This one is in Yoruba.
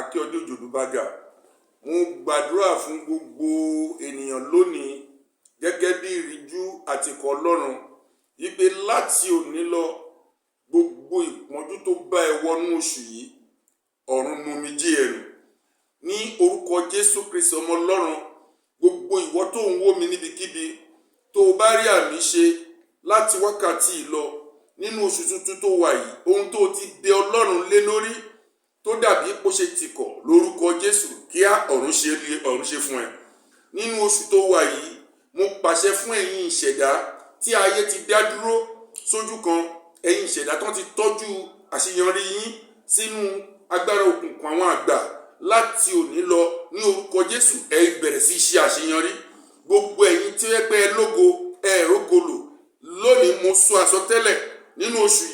Akíọdé Òjòdúbágà. Mo gbàdúrà fún gbogbo ènìyàn lónìí gẹ́gẹ́ bí ìríjú àti ikọ̀ Ọlọ́run wípé láti òní lọ gbogbo ìpọ́njú tó bá ẹ wọnú oṣù yìí ọ̀run mú omijé ẹ nù. Ní orúkọ Jésù Kristi ọmọ Ọlọ́run, gbogbo ìwọ tó ń wò mí níbikíbi tó o bá rí àmì ṣe láti wákàtí yìí lọ nínú oṣù tuntun tó wà yìí, ohun tó ti bẹ Ọlọ́run lé lórí tó dàbí pé ó ṣe tìkọ̀ lórúkọ Jésù kíá ọ̀run ṣe fún ẹ. Nínú oṣù tó wà yìí, mo pàṣẹ fún ẹ̀yin ìṣẹ̀dá tí ayé ti dá dúró sójú kan, ẹ̀yin ìṣẹ̀dá tó ti tọ́jú àṣeyọrí yín sínú agbára òkùnkùn àwọn àgbà, láti òní lọ ní orúkọ Jésù ẹ bẹ̀rẹ̀ sí ṣe àṣeyọrí. Gbogbo ẹ̀yin tí ẹ pé ẹ lógo ẹ rógolò lónìí, mo sọ àsọtẹ́lẹ̀ nínú oṣù